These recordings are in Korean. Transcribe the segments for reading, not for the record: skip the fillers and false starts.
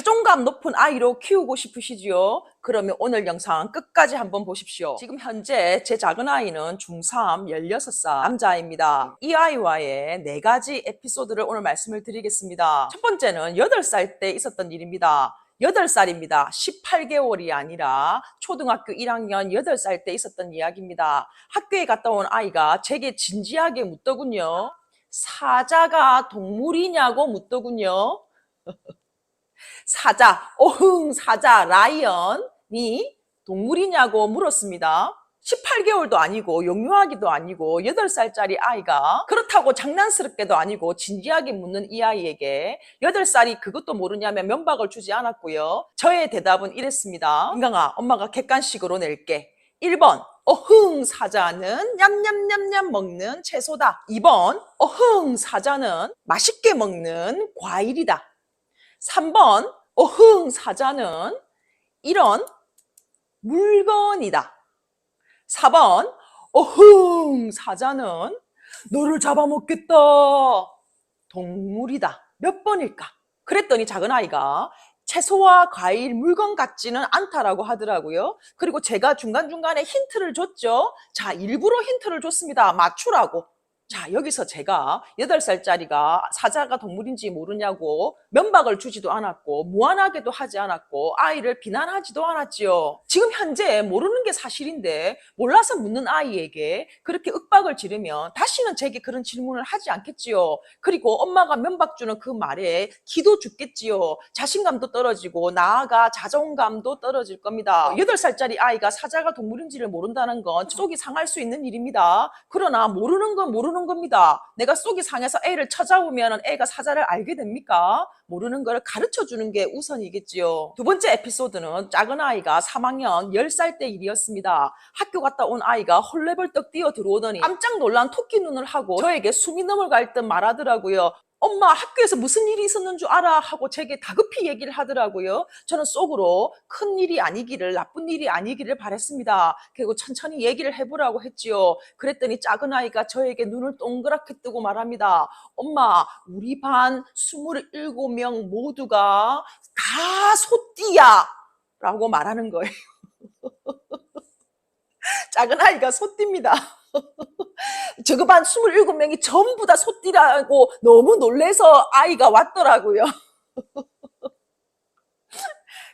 자존감 높은 아이로 키우고 싶으시지요? 그러면 오늘 영상 끝까지 한번 보십시오. 지금 현재 제 작은 아이는 중3 16살 남자입니다. 이 아이와의 4가지 에피소드를 오늘 말씀을 드리겠습니다. 첫 번째는 8살 때 있었던 일입니다. 8살입니다. 18개월이 아니라 초등학교 1학년 8살 때 있었던 이야기입니다. 학교에 갔다 온 아이가 제게 진지하게 묻더군요. 사자가 동물이냐고 묻더군요. 사자, 사자, 라이언이 동물이냐고 물었습니다. 18개월도 아니고 영유아기도 아니고 8살짜리 아이가 그렇다고 장난스럽게도 아니고 진지하게 묻는 이 아이에게 8살이 그것도 모르냐며 면박을 주지 않았고요. 저의 대답은 이랬습니다. 민강아, 엄마가 객관식으로 낼게. 1번, 사자는 냠냠냠냠 먹는 채소다. 2번, 사자는 맛있게 먹는 과일이다. 3번, 사자는 이런 물건이다. 4번, 사자는 너를 잡아먹겠다. 동물이다. 몇 번일까? 그랬더니 작은 아이가 채소와 과일, 물건 같지는 않다라고 하더라고요. 그리고 제가 중간중간에 힌트를 줬죠. 자, 일부러 힌트를 줬습니다. 맞추라고. 자, 여기서 제가 8살짜리가 사자가 동물인지 모르냐고 면박을 주지도 않았고 무안하게도 하지 않았고 아이를 비난하지도 않았지요. 지금 현재 모르는 게 사실인데 몰라서 묻는 아이에게 그렇게 윽박을 지르면 다시는 제게 그런 질문을 하지 않겠지요. 그리고 엄마가 면박 주는 그 말에 기도 죽겠지요. 자신감도 떨어지고 나아가 자존감도 떨어질 겁니다. 8살짜리 아이가 사자가 동물인지를 모른다는 건 속이 상할 수 있는 일입니다. 그러나 모르는 건 모르는 겁니다. 내가 속이 상해서 애를 찾아오면 애가 사자를 알게 됩니까? 모르는 걸 가르쳐 주는 게 우선이겠지요. 두 번째 에피소드는 작은 아이가 3학년 10살 때 일이었습니다. 학교 갔다 온 아이가 헐레벌떡 뛰어 들어오더니 깜짝 놀란 토끼 눈을 하고 저에게 숨이 넘어갈 듯 말하더라고요. 엄마, 학교에서 무슨 일이 있었는 줄 알아? 하고 제게 다급히 얘기를 하더라고요. 저는 속으로 큰 일이 아니기를, 나쁜 일이 아니기를 바랬습니다. 그리고 천천히 얘기를 해보라고 했지요. 그랬더니 작은 아이가 저에게 눈을 동그랗게 뜨고 말합니다. 엄마, 우리 반 27명 모두가 다 소띠야! 라고 말하는 거예요. 작은 아이가 소띠입니다. 저거 반 27명이 전부 다 소띠라고 너무 놀래서 아이가 왔더라고요.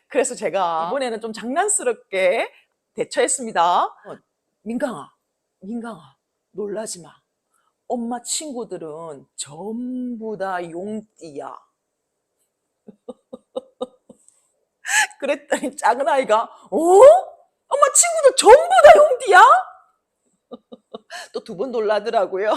그래서 제가 이번에는 좀 장난스럽게 대처했습니다. 민강아, 놀라지 마. 엄마 친구들은 전부 다 용띠야. 그랬더니 작은 아이가 엄마 친구들 전부 다 용띠야? 또 2번 놀라더라고요.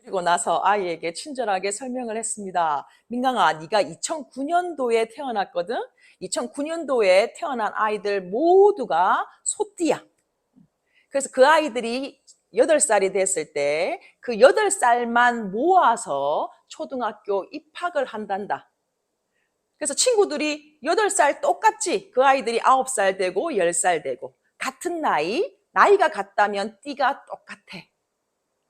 그리고 나서 아이에게 친절하게 설명을 했습니다. 민강아, 네가 2009년도에 태어났거든? 2009년도에 태어난 아이들 모두가 소띠야. 그래서 그 아이들이 8살이 됐을 때 그 8살만 모아서 초등학교 입학을 한단다. 그래서 친구들이 8살 똑같지? 그 아이들이 9살 되고 10살 되고 같은 나이가 같다면 띠가 똑같아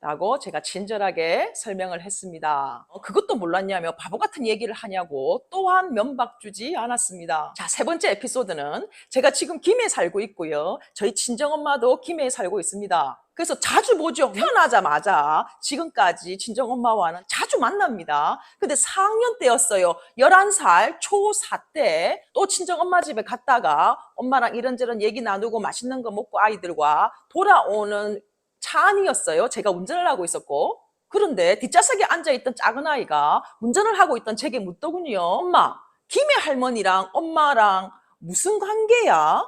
라고 제가 친절하게 설명을 했습니다. 그것도 몰랐냐며 바보 같은 얘기를 하냐고 또한 면박 주지 않았습니다. 자, 3번째 에피소드는 제가 지금 김해에 살고 있고요. 저희 친정엄마도 김해에 살고 있습니다. 그래서 자주 보죠. 태어나자마자 지금까지 친정엄마와는 자주 만납니다. 근데 4학년 때였어요. 11살 초4 때 또 친정엄마 집에 갔다가 엄마랑 이런저런 얘기 나누고 맛있는 거 먹고 아이들과 돌아오는 차 안이었어요. 제가 운전을 하고 있었고. 그런데 뒷좌석에 앉아있던 작은 아이가 운전을 하고 있던 제게 묻더군요. 엄마, 김해 할머니랑 엄마랑 무슨 관계야?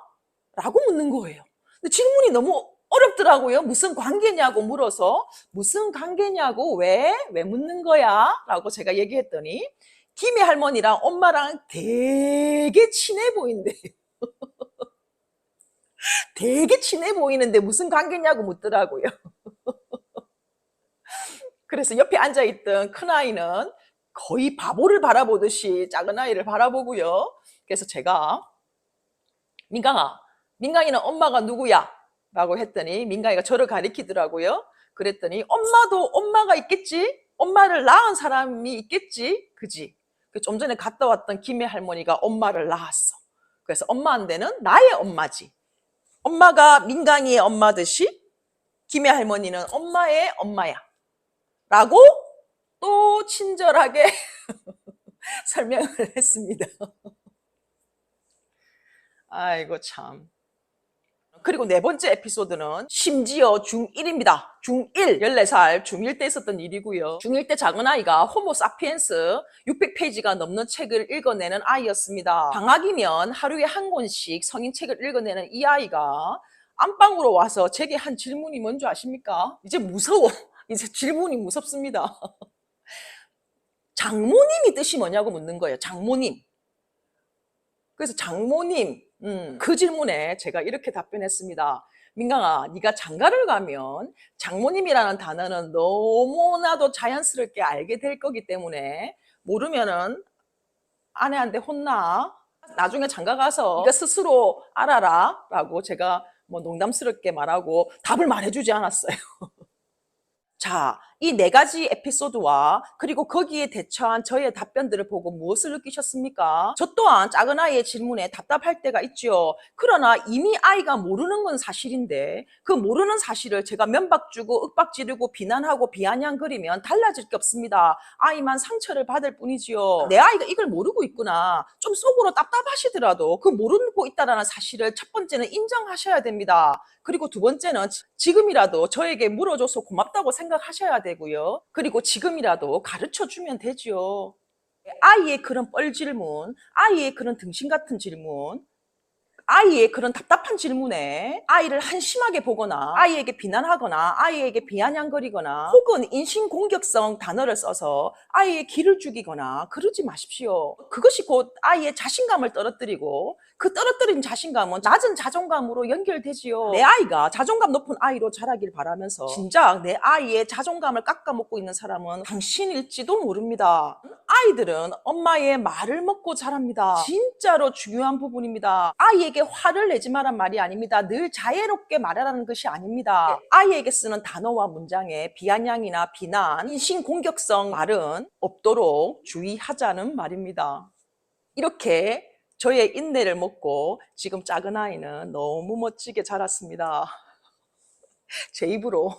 라고 묻는 거예요. 근데 질문이 너무 어렵더라고요. 무슨 관계냐고 물어서 무슨 관계냐고 왜 묻는 거야? 라고 제가 얘기했더니 김해 할머니랑 엄마랑 되게 친해 보인대요. 되게 친해 보이는데 무슨 관계냐고 묻더라고요. 그래서 옆에 앉아있던 큰아이는 거의 바보를 바라보듯이 작은 아이를 바라보고요. 그래서 제가 민강이는 엄마가 누구야? 라고 했더니 민강이가 저를 가리키더라고요. 그랬더니 엄마도 엄마가 있겠지? 엄마를 낳은 사람이 있겠지? 그지? 좀 전에 갔다 왔던 김해 할머니가 엄마를 낳았어. 그래서 엄마한테는 나의 엄마지. 엄마가 민강이의 엄마듯이 김해 할머니는 엄마의 엄마야. 라고 또 친절하게 설명을 했습니다. 아이고 참. 그리고 네 번째 에피소드는 심지어 중1입니다. 중1, 14살 중1 때 있었던 일이고요. 중1 때 작은 아이가 호모 사피엔스 600페이지가 넘는 책을 읽어내는 아이였습니다. 방학이면 하루에 한 권씩 성인 책을 읽어내는 이 아이가 안방으로 와서 제게 한 질문이 뭔지 아십니까? 이제 무서워. 이제 질문이 무섭습니다. 장모님이 뜻이 뭐냐고 묻는 거예요. 장모님. 그래서 장모님, 그 질문에 제가 이렇게 답변했습니다. 민강아, 네가 장가를 가면 장모님이라는 단어는 너무나도 자연스럽게 알게 될 거기 때문에 모르면은 아내한테 혼나. 나중에 장가 가서 네가 스스로 알아라 라고 제가 뭐 농담스럽게 말하고 답을 말해주지 않았어요. 자, 이 네 가지 에피소드와 그리고 거기에 대처한 저의 답변들을 보고 무엇을 느끼셨습니까? 저 또한 작은 아이의 질문에 답답할 때가 있죠. 그러나 이미 아이가 모르는 건 사실인데 그 모르는 사실을 제가 면박 주고 윽박 지르고 비난하고 비아냥거리면 달라질 게 없습니다. 아이만 상처를 받을 뿐이지요. 내 아이가 이걸 모르고 있구나. 좀 속으로 답답하시더라도 그 모르고 있다는 사실을 첫 번째는 인정하셔야 됩니다. 그리고 두 번째는 지금이라도 저에게 물어줘서 고맙다고 생각하셔야 되고요. 그리고 지금이라도 가르쳐 주면 되죠. 아이의 그런 뻘 질문, 아이의 그런 등신 같은 질문, 아이의 그런 답답한 질문에 아이를 한심하게 보거나 아이에게 비난하거나 아이에게 비아냥거리거나 혹은 인신공격성 단어를 써서 아이의 기를 죽이거나 그러지 마십시오. 그것이 곧 아이의 자신감을 떨어뜨리고 그 떨어뜨린 자신감은 낮은 자존감으로 연결되지요. 내 아이가 자존감 높은 아이로 자라길 바라면서 진작 내 아이의 자존감을 깎아먹고 있는 사람은 당신일지도 모릅니다. 아이들은 엄마의 말을 먹고 자랍니다. 진짜로 중요한 부분입니다. 아이에게 화를 내지 말란 말이 아닙니다. 늘 자애롭게 말하라는 것이 아닙니다. 아이에게 쓰는 단어와 문장에 비아냥이나 비난, 인신공격성 말은 없도록 주의하자는 말입니다. 이렇게 저의 인내를 먹고 지금 작은 아이는 너무 멋지게 자랐습니다. 제 입으로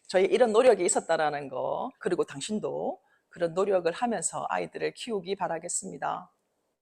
저의 이런 노력이 있었다라는 거, 그리고 당신도 그런 노력을 하면서 아이들을 키우기 바라겠습니다.